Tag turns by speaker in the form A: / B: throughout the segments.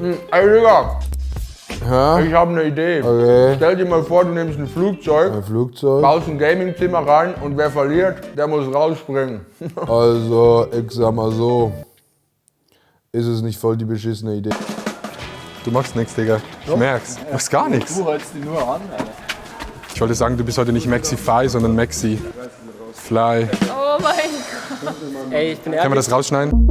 A: Ey, Digga,
B: Ja?
A: ich habe eine Idee.
B: Okay.
A: Stell dir mal vor, du nimmst ein Flugzeug,
B: Ein Flugzeug.
A: baust ein Gamingzimmer rein und wer verliert, der muss rausspringen.
B: Also, ich sag mal so, ist es nicht voll die beschissene Idee.
C: Du machst nichts, Digga. Ich merk's. Du machst gar nichts.
D: Du hältst die nur an, Alter.
C: Ich wollte sagen, du bist heute nicht Maxi-Fi, sondern Maxi-Fly.
E: Oh mein Gott.
D: Ey, ich bin
C: Können wir das rausschneiden?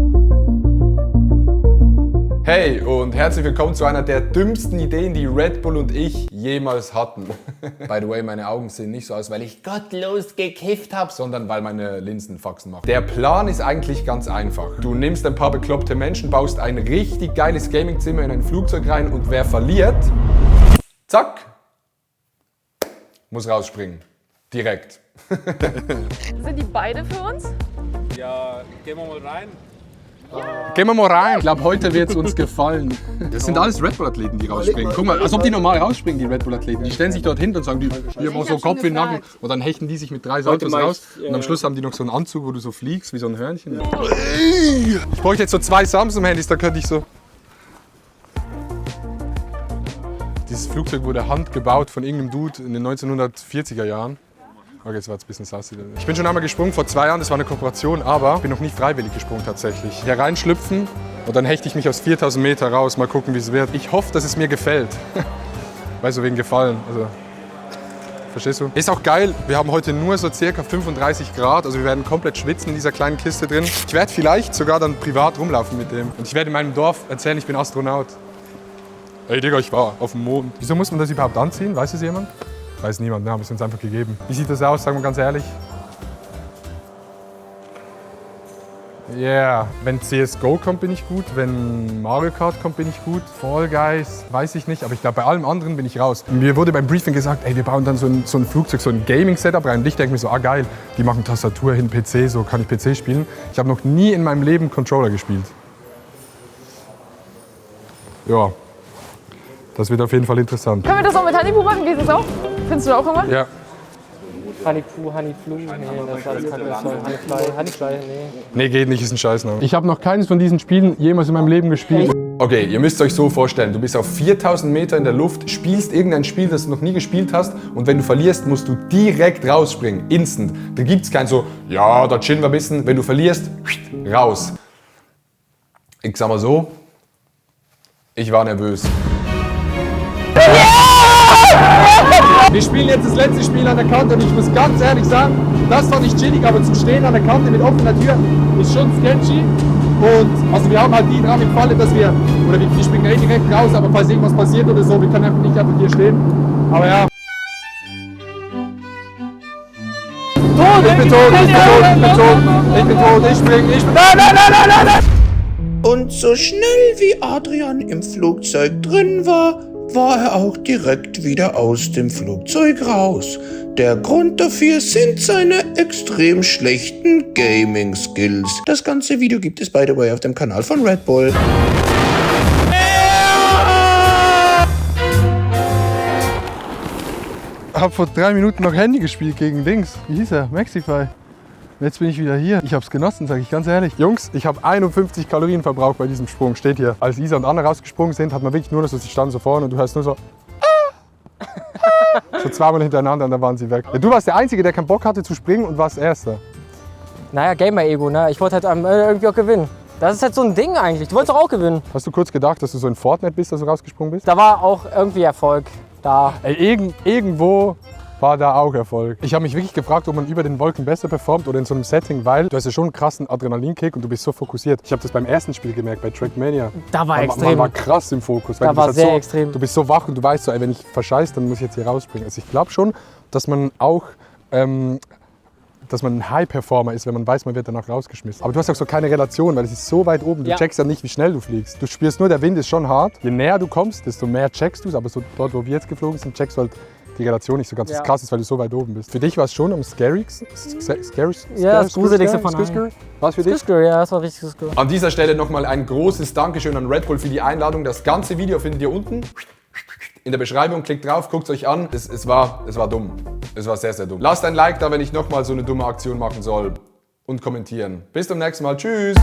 C: Hey und herzlich willkommen zu einer der dümmsten Ideen, die Red Bull und ich jemals hatten. By the way, meine Augen sehen nicht so aus, weil ich gottlos gekifft habe, sondern weil meine Linsen Faxen machen. Der Plan ist eigentlich ganz einfach. Du nimmst ein paar bekloppte Menschen, baust ein richtig geiles Gamingzimmer in ein Flugzeug rein und wer verliert, zack, muss rausspringen. Direkt.
E: Sind die beide für uns?
D: Ja, gehen wir mal rein.
C: Gehen wir mal rein. Ich glaube, heute wird es uns gefallen. Das sind alles Red Bull-Athleten, die rausspringen. Guck mal, als ob die normal rausspringen, die Red Bull-Athleten. Die stellen sich dort hin und sagen, wir haben so Kopf in den Nacken. Und dann hechten die sich mit 3 Saltos raus. Und am Schluss haben die noch so einen Anzug, wo du so fliegst, wie so ein Hörnchen. Ich bräuchte jetzt so 2 Samsung-Handys, da könnte ich so... Dieses Flugzeug wurde handgebaut von irgendeinem Dude in den 1940er Jahren. Okay, jetzt war es ein bisschen sassy. Ich bin schon einmal gesprungen vor 2 Jahren, das war eine Kooperation, aber ich bin noch nicht freiwillig gesprungen tatsächlich. Hier reinschlüpfen und dann hechte ich mich aus 4000 Meter raus, mal gucken, wie es wird. Ich hoffe, dass es mir gefällt. Weißt du, wegen Gefallen. Also, verstehst du? Ist auch geil, wir haben heute nur so circa 35 Grad, also wir werden komplett schwitzen in dieser kleinen Kiste drin. Ich werde vielleicht sogar dann privat rumlaufen mit dem. Und ich werde in meinem Dorf erzählen, ich bin Astronaut. Ey Digga, ich war auf dem Mond. Wieso muss man das überhaupt anziehen? Weiß es jemand? Weiß niemand, wir haben es uns einfach gegeben. Wie sieht das aus, sagen wir ganz ehrlich? Yeah. Wenn CSGO kommt, bin ich gut. Wenn Mario Kart kommt, bin ich gut. Fall Guys, weiß ich nicht. Aber ich glaube, bei allem anderen bin ich raus. Mir wurde beim Briefing gesagt, ey, wir bauen dann so ein Flugzeug, so ein Gaming-Setup rein. Und ich denke mir so, ah geil, die machen Tastatur hin, PC, so kann ich PC spielen. Ich habe noch nie in meinem Leben Controller gespielt. Ja. Das wird auf jeden Fall interessant.
E: Können wir das auch mit Honeypoo machen? Geht das auch? Findest du auch irgendwas?
C: Ja.
D: Honeypoo, Honeyflu, nee, das war alles kacke. Honeyfly, nee.
C: Nee, geht nicht, ist ein Scheißname. Ich habe noch keines von diesen Spielen jemals in meinem Leben gespielt. Okay, ihr müsst euch so vorstellen, du bist auf 4000 Meter in der Luft, spielst irgendein Spiel, das du noch nie gespielt hast und wenn du verlierst, musst du direkt rausspringen, instant. Da gibt's kein so, ja, da chillen wir ein bisschen, wenn du verlierst, raus. Ich sag mal so, ich war nervös. Wir spielen jetzt das letzte Spiel an der Kante und ich muss ganz ehrlich sagen, das fand ich chillig, aber zum Stehen an der Kante mit offener Tür ist schon sketchy. Und also wir haben halt die dran im Falle, dass wir springen direkt raus, aber falls irgendwas passiert oder so, wir können einfach nicht hier stehen. Aber ja. Ich bin tot, ich springe. Nein!
F: Und so schnell wie Adrian im Flugzeug drin war, war er auch direkt wieder aus dem Flugzeug raus. Der Grund dafür sind seine extrem schlechten Gaming-Skills. Das ganze Video gibt es, by the way, auf dem Kanal von Red Bull.
C: Ich habe vor 3 Minuten noch Handy gespielt gegen Dings. Wie hieß er? Maxify. Jetzt bin ich wieder hier. Ich habe es genossen, sage ich ganz ehrlich. Jungs, ich habe 51 Kalorien verbraucht bei diesem Sprung. Steht hier. Als Isa und Anna rausgesprungen sind, hat man wirklich nur noch so, sie standen so vorne und du hörst nur so so 2-mal hintereinander und dann waren sie weg. Ja, du warst der Einzige, der keinen Bock hatte zu springen und warst Erster.
D: Naja, Gamer-Ego, ne? Ich wollte halt irgendwie auch gewinnen. Das ist halt so ein Ding eigentlich. Du wolltest doch auch gewinnen.
C: Hast du kurz gedacht, dass du so in Fortnite bist, dass du rausgesprungen bist?
D: Da war auch irgendwie Erfolg da.
C: Ey, irgendwo war da auch Erfolg. Ich habe mich wirklich gefragt, ob man über den Wolken besser performt oder in so einem Setting, weil du hast ja schon einen krassen Adrenalinkick und du bist so fokussiert. Ich habe das beim ersten Spiel gemerkt, bei Trackmania.
D: Da war extrem.
C: Man war krass im Fokus.
D: Da war sehr extrem.
C: Du bist so wach und du weißt so, ey, wenn ich verscheiß, dann muss ich jetzt hier rausspringen. Also ich glaube schon, dass man auch dass man ein High-Performer ist, wenn man weiß, man wird danach rausgeschmissen. Aber du hast auch so keine Relation, weil es ist so weit oben. Du checkst ja nicht, wie schnell du fliegst. Du spürst nur, der Wind ist schon hart. Je näher du kommst, desto mehr checkst du es. Aber so dort, wo wir jetzt geflogen sind, checkst du halt die Relation nicht so ganz. Das krass ist, weil du so weit oben bist. Für dich war es schon am scarigsten?
D: Ja, das Gruseligste von allen.
C: Was für dich?
D: Skiscrew, ja, das war richtig Skiscrew.
C: An dieser Stelle nochmal ein großes Dankeschön an Red Bull für die Einladung. Das ganze Video findet ihr unten in der Beschreibung. Klickt drauf, guckt es euch an. Es war dumm. Es war sehr, sehr dumm. Lasst ein Like da, wenn ich nochmal so eine dumme Aktion machen soll. Und kommentieren. Bis zum nächsten Mal. Tschüss.